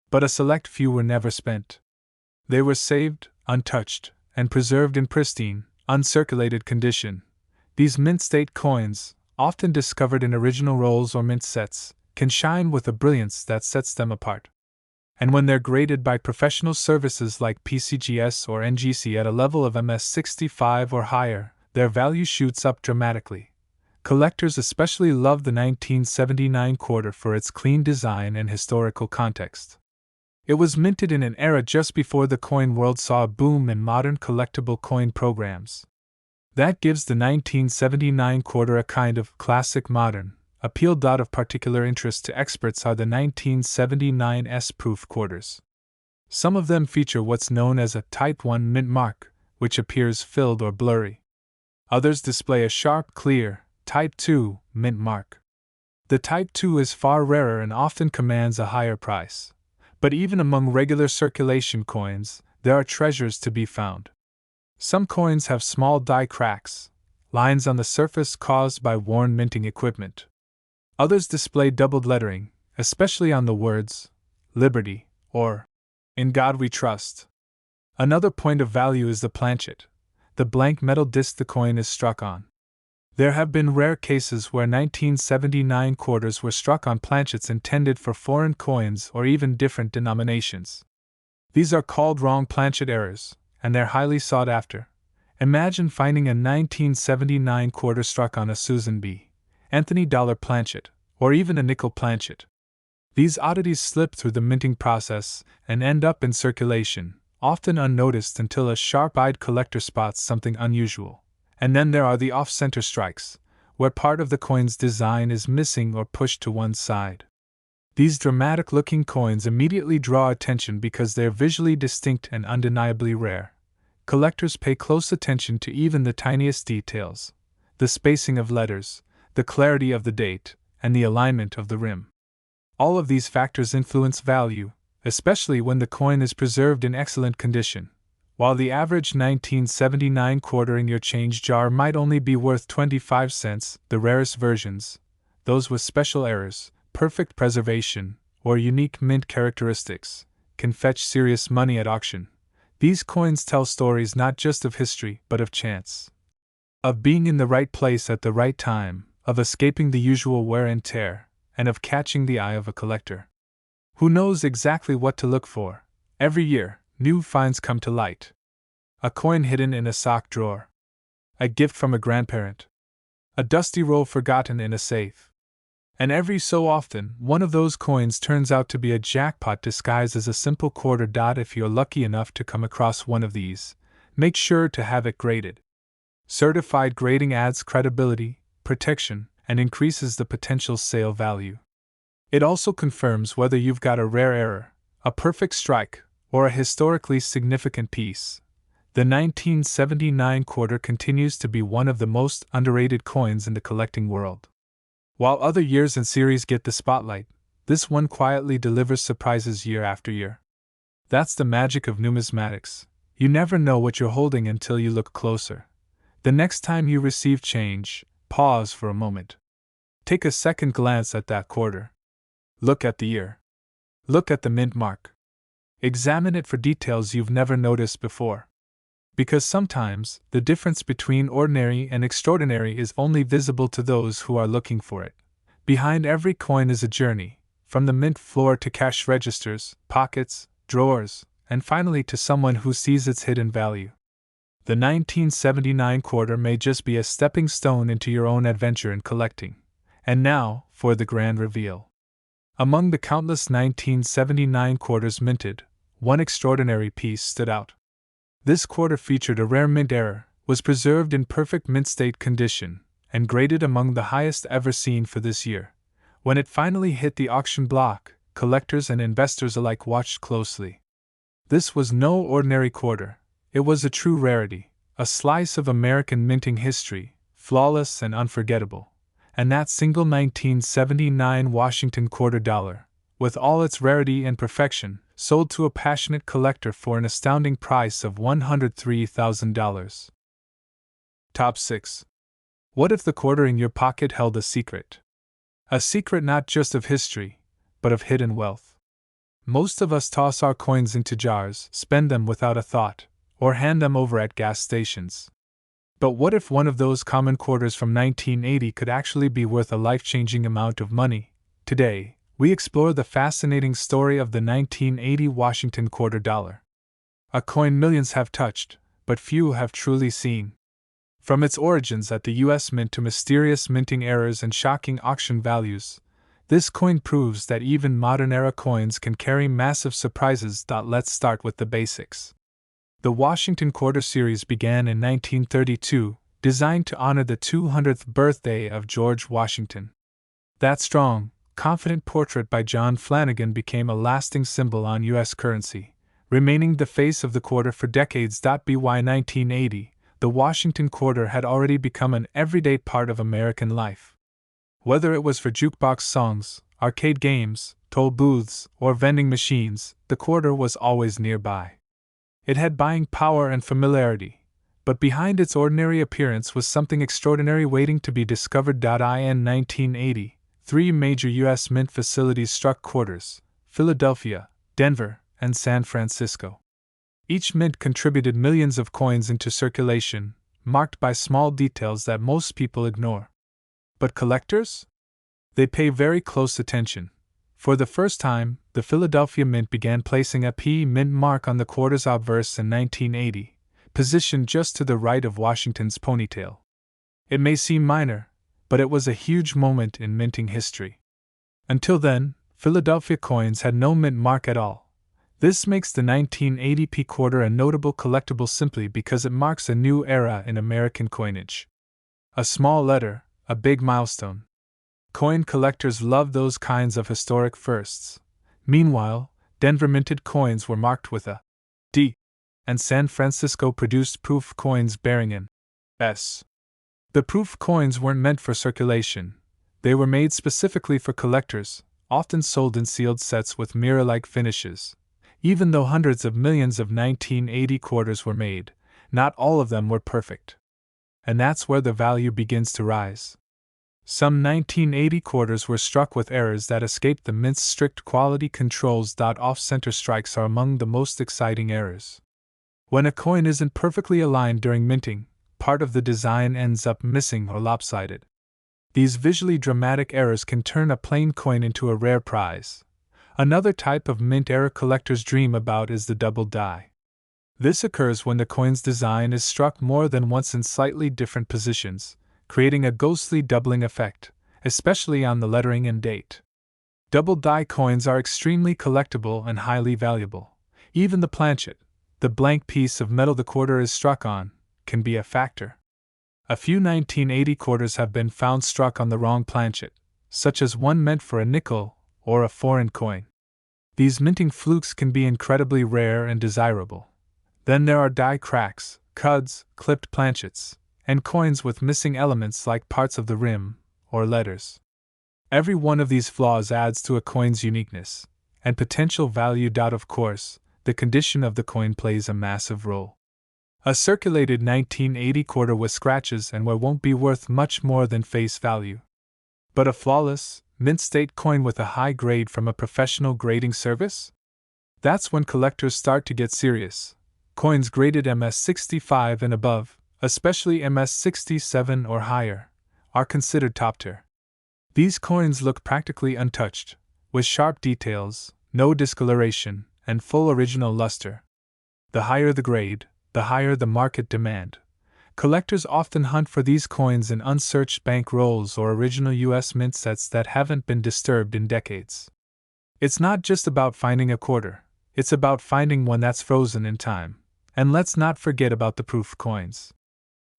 But a select few were never spent. They were saved, untouched, and preserved in pristine, uncirculated condition. These mint state coins, often discovered in original rolls or mint sets, can shine with a brilliance that sets them apart. And when they're graded by professional services like PCGS or NGC at a level of MS65 or higher, their value shoots up dramatically. Collectors especially love the 1979 quarter for its clean design and historical context. It was minted in an era just before the coin world saw a boom in modern collectible coin programs. That gives the 1979 quarter a kind of classic modern appeal. Of particular interest to experts are the 1979 S-proof quarters. Some of them feature what's known as a Type 1 mint mark, which appears filled or blurry. Others display a sharp, clear, Type 2 mint mark. The Type 2 is far rarer and often commands a higher price. But even among regular circulation coins, there are treasures to be found. Some coins have small die cracks, lines on the surface caused by worn minting equipment. Others display doubled lettering, especially on the words, Liberty, or In God We Trust. Another point of value is the planchet, the blank metal disc the coin is struck on. There have been rare cases where 1979 quarters were struck on planchets intended for foreign coins or even different denominations. These are called wrong planchet errors, and they're highly sought after. Imagine finding a 1979 quarter struck on a Susan B. Anthony dollar planchet, or even a nickel planchet. These oddities slip through the minting process and end up in circulation, often unnoticed until a sharp-eyed collector spots something unusual. And then there are the off-center strikes, where part of the coin's design is missing or pushed to one side. These dramatic-looking coins immediately draw attention because they're visually distinct and undeniably rare. Collectors pay close attention to even the tiniest details: the spacing of letters, the clarity of the date, and the alignment of the rim. All of these factors influence value, especially when the coin is preserved in excellent condition. While the average 1979 quarter in your change jar might only be worth 25 cents, the rarest versions, those with special errors, perfect preservation, or unique mint characteristics, can fetch serious money at auction. These coins tell stories not just of history, but of chance. Of being in the right place at the right time, of escaping the usual wear and tear, and of catching the eye of a collector who knows exactly what to look for. Every year, new finds come to light. A coin hidden in a sock drawer. A gift from a grandparent. A dusty roll forgotten in a safe. And every so often, one of those coins turns out to be a jackpot disguised as a simple quarter dot. If you're lucky enough to come across one of these, make sure to have it graded. Certified grading adds credibility, protection, and increases the potential sale value. It also confirms whether you've got a rare error, a perfect strike, or a historically significant piece. The 1979 quarter continues to be one of the most underrated coins in the collecting world. While other years and series get the spotlight, this one quietly delivers surprises year after year. That's the magic of numismatics. You never know what you're holding until you look closer. The next time you receive change, pause for a moment. Take a second glance at that quarter. Look at the year. Look at the mint mark. Examine it for details you've never noticed before. Because sometimes, the difference between ordinary and extraordinary is only visible to those who are looking for it. Behind every coin is a journey, from the mint floor to cash registers, pockets, drawers, and finally to someone who sees its hidden value. The 1979 quarter may just be a stepping stone into your own adventure in collecting. And now, for the grand reveal. Among the countless 1979 quarters minted, one extraordinary piece stood out. This quarter featured a rare mint error, was preserved in perfect mint state condition, and graded among the highest ever seen for this year. When it finally hit the auction block, collectors and investors alike watched closely. This was no ordinary quarter. It was a true rarity, a slice of American minting history, flawless and unforgettable. And that single 1979 Washington quarter dollar, with all its rarity and perfection, sold to a passionate collector for an astounding price of $103,000. Top 6. What if the quarter in your pocket held a secret? A secret not just of history, but of hidden wealth. Most of us toss our coins into jars, spend them without a thought, or hand them over at gas stations. But what if one of those common quarters from 1980 could actually be worth a life-changing amount of money? Today, we explore the fascinating story of the 1980 Washington quarter dollar. A coin millions have touched, but few have truly seen. From its origins at the U.S. Mint to mysterious minting errors and shocking auction values, this coin proves that even modern-era coins can carry massive surprises. Let's start with the basics. The Washington Quarter series began in 1932, designed to honor the 200th birthday of George Washington. That strong, confident portrait by John Flanagan became a lasting symbol on U.S. currency, remaining the face of the quarter for decades. By 1980, the Washington Quarter had already become an everyday part of American life. Whether it was for jukebox songs, arcade games, toll booths, or vending machines, the quarter was always nearby. It had buying power and familiarity, but behind its ordinary appearance was something extraordinary waiting to be discovered. In 1980, three major U.S. Mint facilities struck quarters: Philadelphia, Denver, and San Francisco. Each mint contributed millions of coins into circulation, marked by small details that most people ignore. But collectors? They pay very close attention. For the first time, the Philadelphia Mint began placing a P mint mark on the quarter's obverse in 1980, positioned just to the right of Washington's ponytail. It may seem minor, but it was a huge moment in minting history. Until then, Philadelphia coins had no mint mark at all. This makes the 1980 P quarter a notable collectible simply because it marks a new era in American coinage. A small letter, a big milestone. Coin collectors love those kinds of historic firsts. Meanwhile, Denver minted coins were marked with a D, and San Francisco produced proof coins bearing an S. The proof coins weren't meant for circulation. They were made specifically for collectors, often sold in sealed sets with mirror-like finishes. Even though hundreds of millions of 1980 quarters were made, not all of them were perfect. And that's where the value begins to rise. Some 1980 quarters were struck with errors that escaped the mint's strict quality controls. Off-center strikes are among the most exciting errors. When a coin isn't perfectly aligned during minting, part of the design ends up missing or lopsided. These visually dramatic errors can turn a plain coin into a rare prize. Another type of mint error collectors dream about is the double die. This occurs when the coin's design is struck more than once in slightly different positions, creating a ghostly doubling effect, especially on the lettering and date. Double die coins are extremely collectible and highly valuable. Even the planchet, the blank piece of metal the quarter is struck on, can be a factor. A few 1980 quarters have been found struck on the wrong planchet, such as one meant for a nickel or a foreign coin. These minting flukes can be incredibly rare and desirable. Then there are die cracks, cuds, clipped planchets, and coins with missing elements like parts of the rim or letters. Every one of these flaws adds to a coin's uniqueness and potential value. Of course, the condition of the coin plays a massive role. A circulated 1980 quarter with scratches and wear won't be worth much more than face value. But a flawless, mint state coin with a high grade from a professional grading service? That's when collectors start to get serious. Coins graded MS65 and above, especially MS67 or higher, are considered top tier. These coins look practically untouched, with sharp details, no discoloration, and full original luster. The higher the grade, the higher the market demand. Collectors often hunt for these coins in unsearched bank rolls or original U.S. mint sets that haven't been disturbed in decades. It's not just about finding a quarter, it's about finding one that's frozen in time. And let's not forget about the proof coins.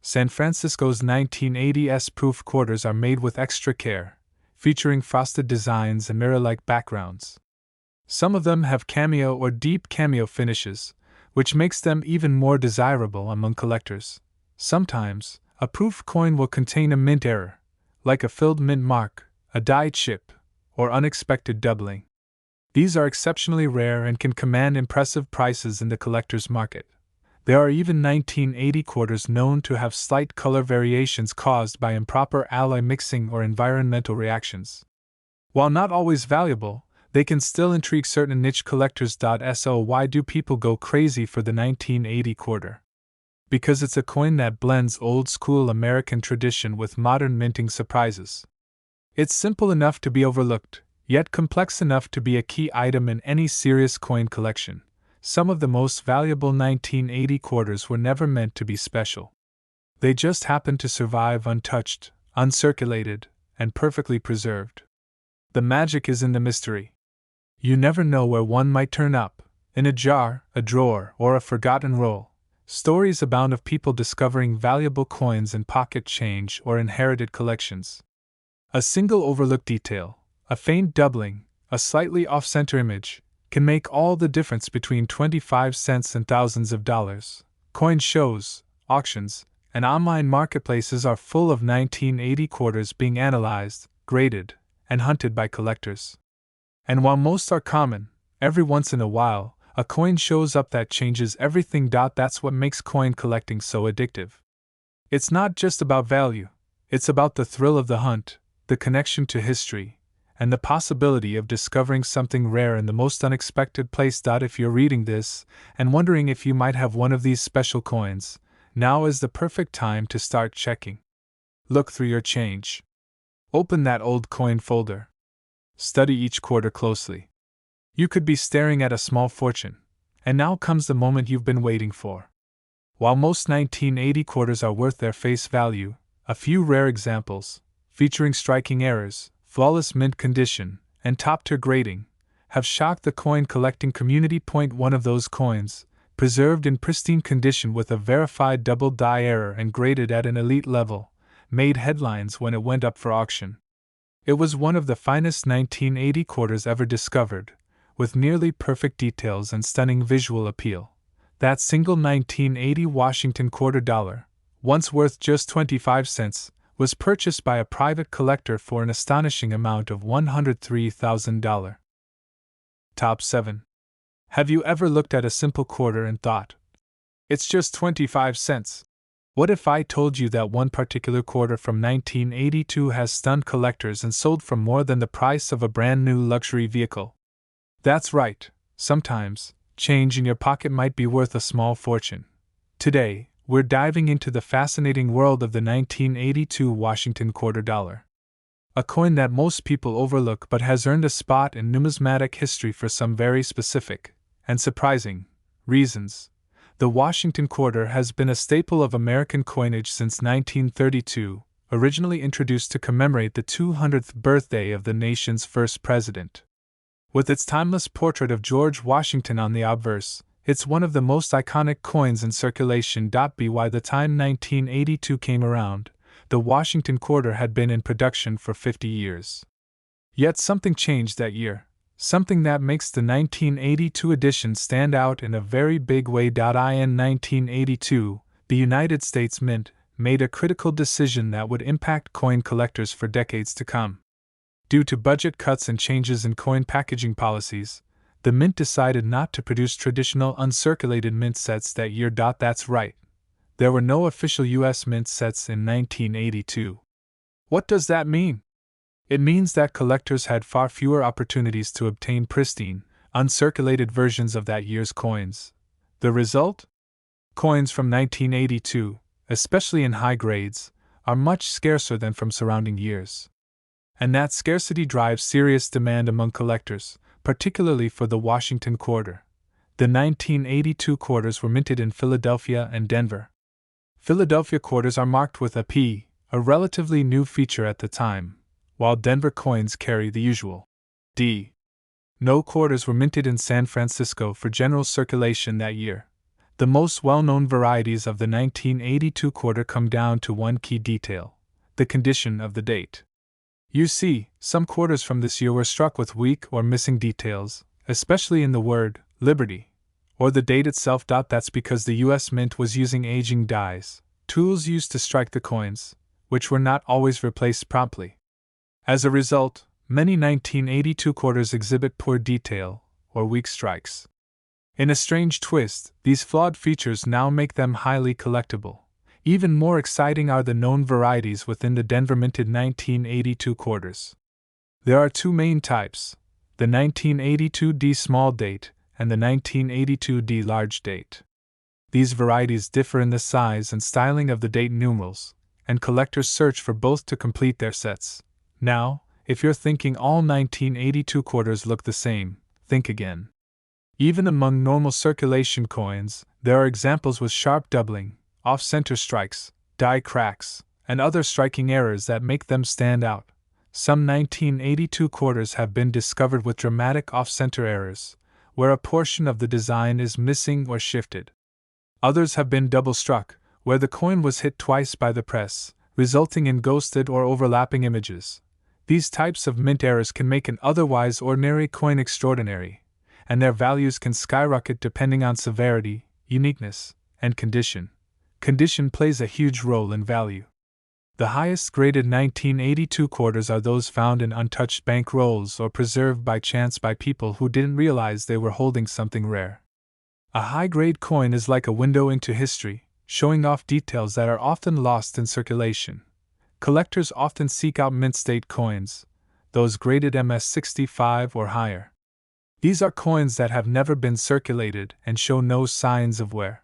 San Francisco's 1980s proof quarters are made with extra care, featuring frosted designs and mirror-like backgrounds. Some of them have cameo or deep cameo finishes, which makes them even more desirable among collectors. Sometimes, a proof coin will contain a mint error, like a filled mint mark, a die chip, or unexpected doubling. These are exceptionally rare and can command impressive prices in the collector's market. There are even 1980 quarters known to have slight color variations caused by improper alloy mixing or environmental reactions. While not always valuable, they can still intrigue certain niche collectors. So why do people go crazy for the 1980 quarter? Because it's a coin that blends old-school American tradition with modern minting surprises. It's simple enough to be overlooked, yet complex enough to be a key item in any serious coin collection. Some of the most valuable 1980 quarters were never meant to be special. They just happened to survive untouched, uncirculated, and perfectly preserved. The magic is in the mystery. You never know where one might turn up, in a jar, a drawer, or a forgotten roll. Stories abound of people discovering valuable coins in pocket change or inherited collections. A single overlooked detail, a faint doubling, a slightly off-center image, can make all the difference between 25 cents and thousands of dollars. Coin shows, auctions, and online marketplaces are full of 1980 quarters being analyzed, graded, and hunted by collectors. And while most are common, every once in a while, a coin shows up that changes everything. That's what makes coin collecting so addictive. It's not just about value, it's about the thrill of the hunt, the connection to history, and the possibility of discovering something rare in the most unexpected place. If you're reading this and wondering if you might have one of these special coins, now is the perfect time to start checking. Look through your change. Open that old coin folder. Study each quarter closely. You could be staring at a small fortune, and now comes the moment you've been waiting for. While most 1980 quarters are worth their face value, a few rare examples, featuring striking errors, flawless mint condition, and top-tier grading, have shocked the coin collecting community. One of those coins, preserved in pristine condition with a verified double die error and graded at an elite level, made headlines when it went up for auction. It was one of the finest 1980 quarters ever discovered, with nearly perfect details and stunning visual appeal. That single 1980 Washington quarter dollar, once worth just 25 cents, was purchased by a private collector for an astonishing amount of $103,000. Top 7. Have you ever looked at a simple quarter and thought, it's just 25 cents? What if I told you that one particular quarter from 1982 has stunned collectors and sold for more than the price of a brand new luxury vehicle? That's right, sometimes, change in your pocket might be worth a small fortune. Today, we're diving into the fascinating world of the 1982 Washington quarter dollar. A coin that most people overlook but has earned a spot in numismatic history for some very specific and surprising reasons. The Washington quarter has been a staple of American coinage since 1932, originally introduced to commemorate the 200th birthday of the nation's first president. With its timeless portrait of George Washington on the obverse, it's one of the most iconic coins in circulation. By the time 1982 came around, the Washington quarter had been in production for 50 years. Yet something changed that year, something that makes the 1982 edition stand out in a very big way. In 1982, the United States Mint made a critical decision that would impact coin collectors for decades to come. Due to budget cuts and changes in coin packaging policies, the Mint decided not to produce traditional uncirculated mint sets that year. That's right. There were no official U.S. mint sets in 1982. What does that mean? It means that collectors had far fewer opportunities to obtain pristine, uncirculated versions of that year's coins. The result? Coins from 1982, especially in high grades, are much scarcer than from surrounding years. And that scarcity drives serious demand among collectors, particularly for the Washington quarter. The 1982 quarters were minted in Philadelphia and Denver. Philadelphia quarters are marked with a P, a relatively new feature at the time, while Denver coins carry the usual D. No quarters were minted in San Francisco for general circulation that year. The most well-known varieties of the 1982 quarter come down to one key detail: the condition of the date. You see, some quarters from this year were struck with weak or missing details, especially in the word Liberty, or the date itself. That's because the U.S. Mint was using aging dies, tools used to strike the coins, which were not always replaced promptly. As a result, many 1982 quarters exhibit poor detail, or weak strikes. In a strange twist, these flawed features now make them highly collectible. Even more exciting are the known varieties within the Denver minted 1982 quarters. There are two main types: the 1982D small date and the 1982D large date. These varieties differ in the size and styling of the date numerals, and collectors search for both to complete their sets. Now, if you're thinking all 1982 quarters look the same, think again. Even among normal circulation coins, there are examples with sharp doubling, off-center strikes, die cracks, and other striking errors that make them stand out. Some 1982 quarters have been discovered with dramatic off-center errors, where a portion of the design is missing or shifted. Others have been double-struck, where the coin was hit twice by the press, resulting in ghosted or overlapping images. These types of mint errors can make an otherwise ordinary coin extraordinary, and their values can skyrocket depending on severity, uniqueness, and condition. Condition plays a huge role in value. The highest graded 1982 quarters are those found in untouched bank rolls or preserved by chance by people who didn't realize they were holding something rare. A high-grade coin is like a window into history, showing off details that are often lost in circulation. Collectors often seek out mint-state coins, those graded MS-65 or higher. These are coins that have never been circulated and show no signs of wear.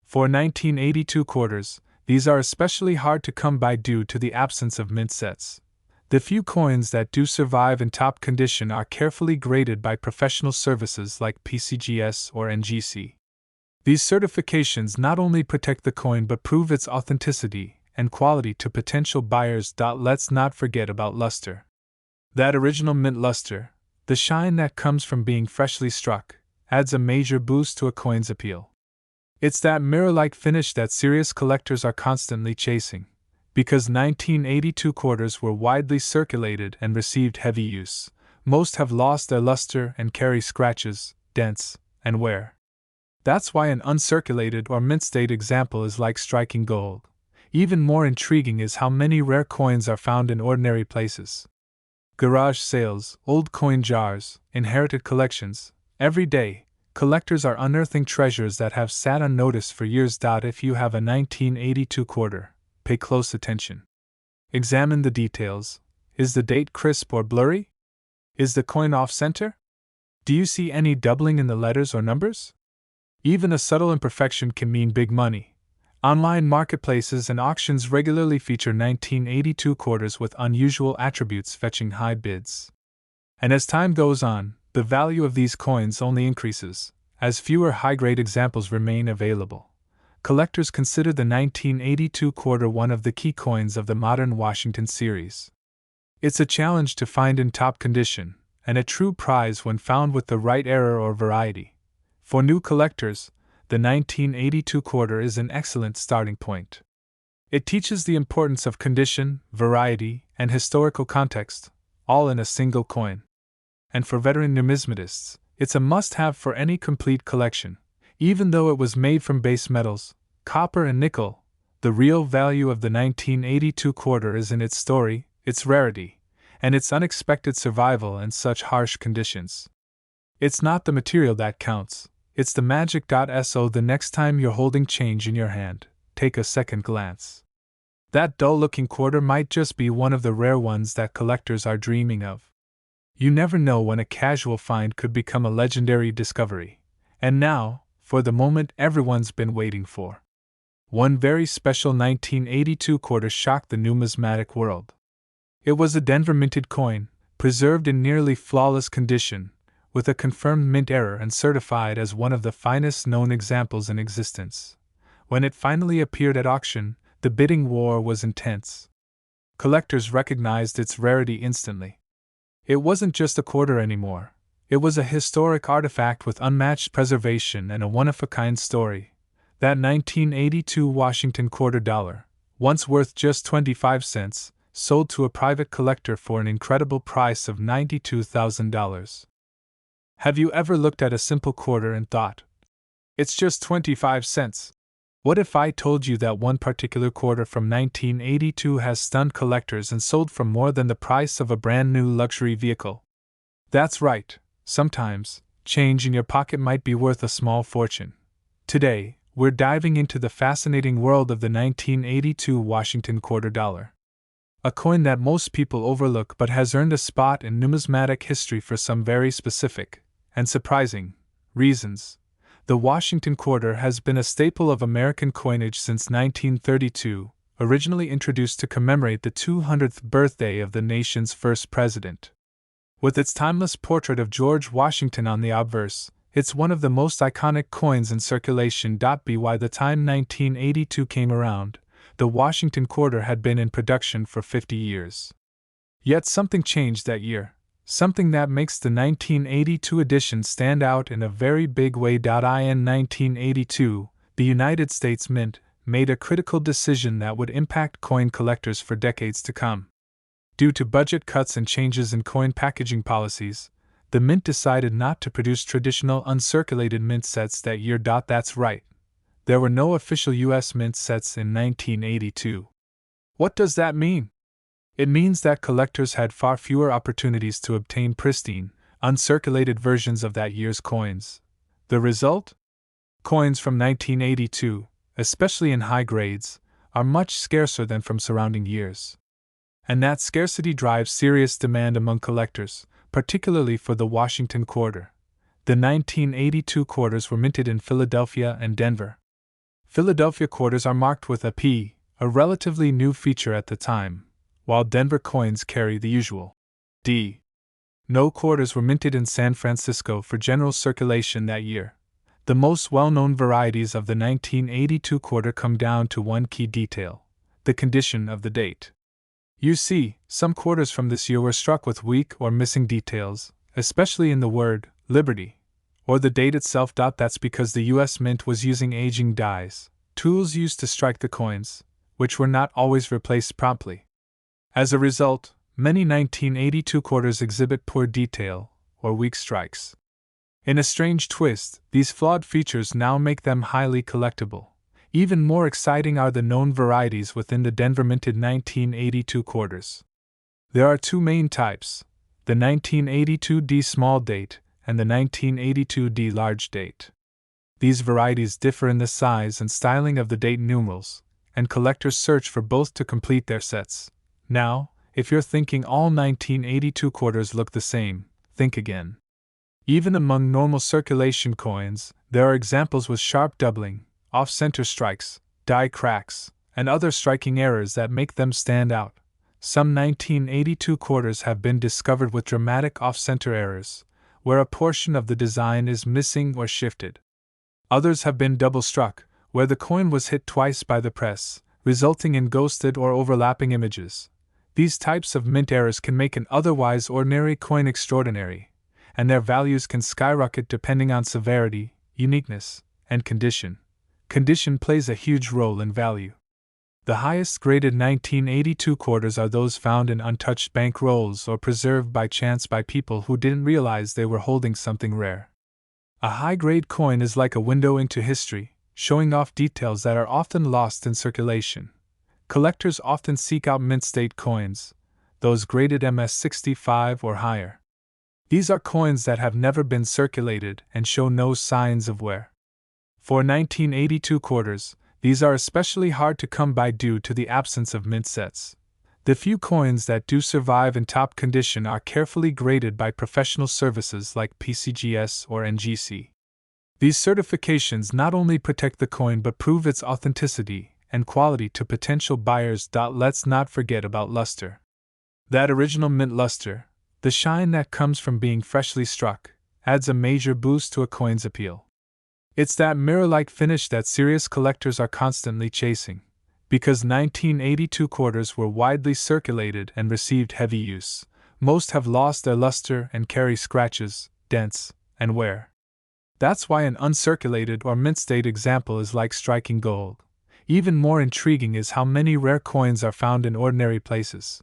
For 1982 quarters, these are especially hard to come by due to the absence of mint sets. The few coins that do survive in top condition are carefully graded by professional services like PCGS or NGC. These certifications not only protect the coin but prove its authenticity and quality to potential buyers. Let's not forget about luster. That original mint luster, the shine that comes from being freshly struck, adds a major boost to a coin's appeal. It's that mirror-like finish that serious collectors are constantly chasing. Because 1982 quarters were widely circulated and received heavy use, most have lost their luster and carry scratches, dents, and wear. That's why an uncirculated or mint-state example is like striking gold. Even more intriguing is how many rare coins are found in ordinary places. Garage sales, old coin jars, inherited collections. Every day, collectors are unearthing treasures that have sat unnoticed for years. If you have a 1982 quarter, pay close attention. Examine the details. Is the date crisp or blurry? Is the coin off-center? Do you see any doubling in the letters or numbers? Even a subtle imperfection can mean big money. Online marketplaces and auctions regularly feature 1982 quarters with unusual attributes fetching high bids. And as time goes on, the value of these coins only increases, as fewer high-grade examples remain available. collectors consider the 1982 quarter one of the key coins of the modern Washington series. It's a challenge to find in top condition, and a true prize when found with the right era or variety. For new collectors, the 1982 quarter is an excellent starting point. It teaches the importance of condition, variety, and historical context, all in a single coin. And for veteran numismatists, it's a must-have for any complete collection. Even though it was made from base metals, copper and nickel, the real value of the 1982 quarter is in its story, its rarity, and its unexpected survival in such harsh conditions. It's not the material that counts, it's the magic. So the next time you're holding change in your hand, take a second glance. That dull-looking quarter might just be one of the rare ones that collectors are dreaming of. You never know when a casual find could become a legendary discovery. And now, for the moment everyone's been waiting for. One very special 1982 quarter shocked the numismatic world. It was a Denver minted coin, preserved in nearly flawless condition, with a confirmed mint error and certified as one of the finest known examples in existence. When it finally appeared at auction, the bidding war was intense. Collectors recognized its rarity instantly. It wasn't just a quarter anymore. It was a historic artifact with unmatched preservation and a one-of-a-kind story. That 1982 Washington quarter dollar, once worth just 25 cents, sold to a private collector for an incredible price of $92,000. Have you ever looked at a simple quarter and thought, it's just 25 cents? What if I told you that one particular quarter from 1982 has stunned collectors and sold for more than the price of a brand new luxury vehicle? That's right. Sometimes, change in your pocket might be worth a small fortune. Today, we're diving into the fascinating world of the 1982 Washington quarter dollar. A coin that most people overlook but has earned a spot in numismatic history for some very specific and surprising reasons. The Washington quarter has been a staple of American coinage since 1932, originally introduced to commemorate the 200th birthday of the nation's first president. With its timeless portrait of George Washington on the obverse, it's one of the most iconic coins in circulation. By the time 1982 came around, the Washington quarter had been in production for 50 years. Yet something changed that year, something that makes the 1982 edition stand out in a very big way. In 1982, the United States Mint made a critical decision that would impact coin collectors for decades to come. Due to budget cuts and changes in coin packaging policies, the Mint decided not to produce traditional uncirculated mint sets that year. That's right. There were no official U.S. mint sets in 1982. What does that mean? It means that collectors had far fewer opportunities to obtain pristine, uncirculated versions of that year's coins. The result? Coins from 1982, especially in high grades, are much scarcer than from surrounding years. And that scarcity drives serious demand among collectors, particularly for the Washington quarter. The 1982 quarters were minted in Philadelphia and Denver. Philadelphia quarters are marked with a P, a relatively new feature at the time, while Denver coins carry the usual D. No quarters were minted in San Francisco for general circulation that year. The most well-known varieties of the 1982 quarter come down to one key detail: the condition of the date. You see, some quarters from this year were struck with weak or missing details, especially in the word Liberty, or the date itself. That's because the U.S. Mint was using aging dies, tools used to strike the coins, which were not always replaced promptly. As a result, many 1982 quarters exhibit poor detail or weak strikes. In a strange twist, these flawed features now make them highly collectible. Even more exciting are the known varieties within the Denver minted 1982 quarters. There are two main types: the 1982D small date and the 1982D large date. These varieties differ in the size and styling of the date numerals, and collectors search for both to complete their sets. Now, if you're thinking all 1982 quarters look the same, think again. Even among normal circulation coins, there are examples with sharp doubling, off-center strikes, die cracks, and other striking errors that make them stand out. Some 1982 quarters have been discovered with dramatic off-center errors, where a portion of the design is missing or shifted. Others have been double-struck, where the coin was hit twice by the press, resulting in ghosted or overlapping images. These types of mint errors can make an otherwise ordinary coin extraordinary, and their values can skyrocket depending on severity, uniqueness, and condition. Condition plays a huge role in value. The highest graded 1982 quarters are those found in untouched bank rolls or preserved by chance by people who didn't realize they were holding something rare. A high-grade coin is like a window into history, showing off details that are often lost in circulation. Collectors often seek out mint-state coins, those graded MS-65 or higher. These are coins that have never been circulated and show no signs of wear. For 1982 quarters, these are especially hard to come by due to the absence of mint sets. The few coins that do survive in top condition are carefully graded by professional services like PCGS or NGC. These certifications not only protect the coin but prove its authenticity and quality to potential buyers. Let's not forget about luster. That original mint luster, the shine that comes from being freshly struck, adds a major boost to a coin's appeal. It's that mirror-like finish that serious collectors are constantly chasing. Because 1982 quarters were widely circulated and received heavy use, most have lost their luster and carry scratches, dents, and wear. That's why an uncirculated or mint-state example is like striking gold. Even more intriguing is how many rare coins are found in ordinary places.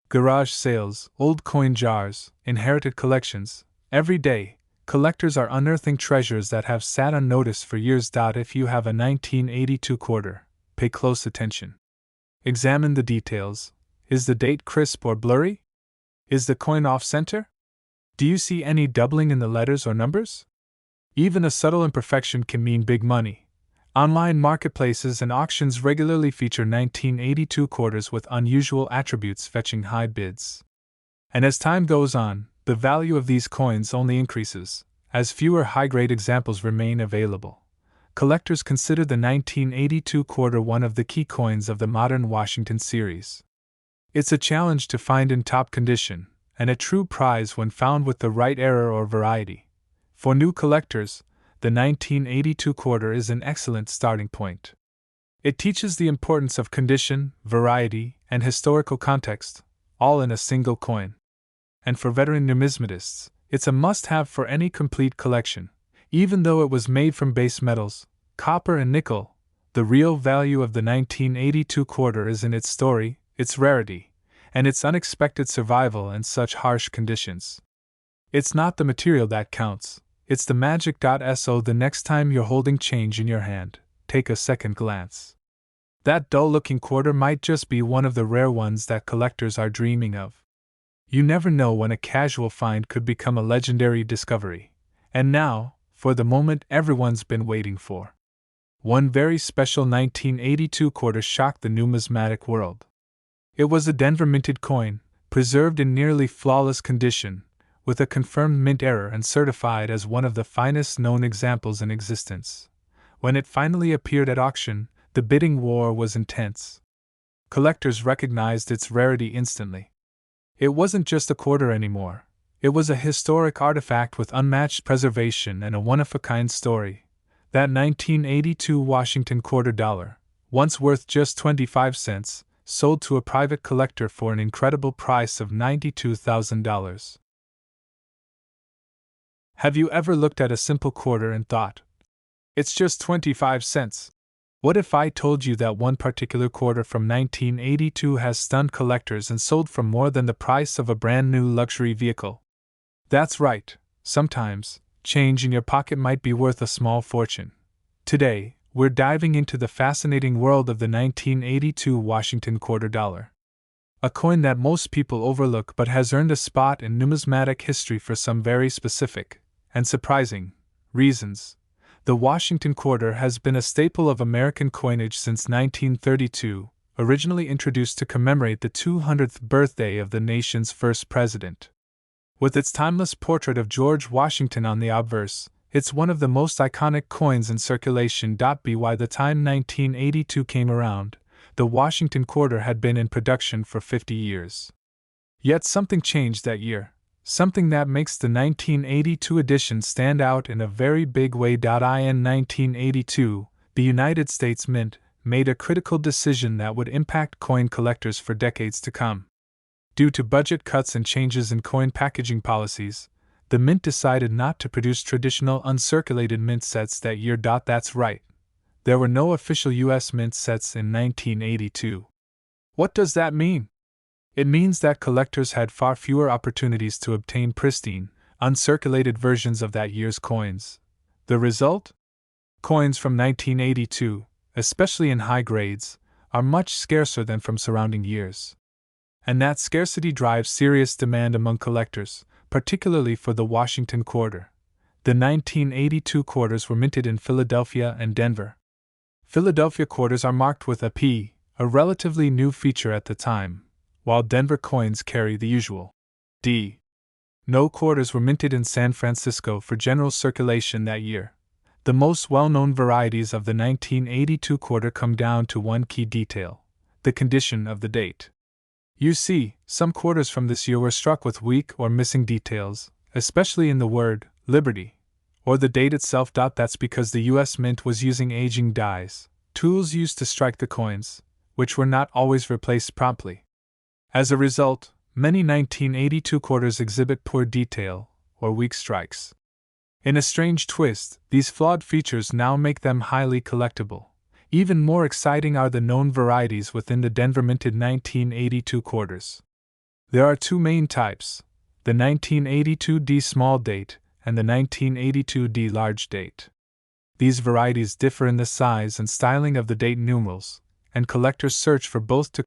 Garage sales, old coin jars, inherited collections. Every day, collectors are unearthing treasures that have sat unnoticed for years. If you have a 1982 quarter, pay close attention. Examine the details. Is the date crisp or blurry? Is the coin off-center? Do you see any doubling in the letters or numbers? Even a subtle imperfection can mean big money. Online marketplaces and auctions regularly feature 1982 quarters with unusual attributes fetching high bids. And as time goes on, the value of these coins only increases, as fewer high-grade examples remain available. Collectors consider the 1982 quarter one of the key coins of the modern Washington series. It's a challenge to find in top condition, and a true prize when found with the right error or variety. For new collectors, the 1982 quarter is an excellent starting point. It teaches the importance of condition, variety, and historical context, all in a single coin. And for veteran numismatists, it's a must-have for any complete collection. Even though it was made from base metals, copper and nickel, the real value of the 1982 quarter is in its story, its rarity, and its unexpected survival in such harsh conditions. It's not the material that counts, it's the magic. So the next time you're holding change in your hand, take a second glance. That dull-looking quarter might just be one of the rare ones that collectors are dreaming of. You never know when a casual find could become a legendary discovery. And now, for the moment everyone's been waiting for. One very special 1982 quarter shocked the numismatic world. It was a Denver minted coin, preserved in nearly flawless condition, with a confirmed mint error and certified as one of the finest known examples in existence. When it finally appeared at auction, the bidding war was intense. Collectors recognized its rarity instantly. It wasn't just a quarter anymore. It was a historic artifact with unmatched preservation and a one-of-a-kind story. That 1982 Washington quarter dollar, once worth just 25 cents, sold to a private collector for an incredible price of $92,000. Have you ever looked at a simple quarter and thought, it's just 25 cents? What if I told you that one particular quarter from 1982 has stunned collectors and sold for more than the price of a brand new luxury vehicle? That's right, sometimes, change in your pocket might be worth a small fortune. Today, we're diving into the fascinating world of the 1982 Washington quarter dollar. A coin that most people overlook but has earned a spot in numismatic history for some very specific and surprising reasons. The Washington quarter has been a staple of American coinage since 1932, originally introduced to commemorate the 200th birthday of the nation's first president. With its timeless portrait of George Washington on the obverse, it's one of the most iconic coins in circulation. By the time 1982 came around, the Washington quarter had been in production for 50 years. Yet something changed that year. Something that makes the 1982 edition stand out in a very big way. In 1982, the United States Mint made a critical decision that would impact coin collectors for decades to come. Due to budget cuts and changes in coin packaging policies, the Mint decided not to produce traditional uncirculated mint sets that year. That's right. There were no official U.S. mint sets in 1982. What does that mean? It means that collectors had far fewer opportunities to obtain pristine, uncirculated versions of that year's coins. The result? Coins from 1982, especially in high grades, are much scarcer than from surrounding years. And that scarcity drives serious demand among collectors, particularly for the Washington quarter. The 1982 quarters were minted in Philadelphia and Denver. Philadelphia quarters are marked with a P, a relatively new feature at the time, while Denver coins carry the usual D. No quarters were minted in San Francisco for general circulation that year. The most well-known varieties of the 1982 quarter come down to one key detail: the condition of the date. You see, some quarters from this year were struck with weak or missing details, especially in the word Liberty, or the date itself. That's because the U.S. Mint was using aging dies, tools used to strike the coins, which were not always replaced promptly. As a result, many 1982 quarters exhibit poor detail or weak strikes. In a strange twist, these flawed features now make them highly collectible. Even more exciting are the known varieties within the Denver minted 1982 quarters. There are two main types: the 1982D small date and the 1982D large date. These varieties differ in the size and styling of the date numerals, and collectors search for both to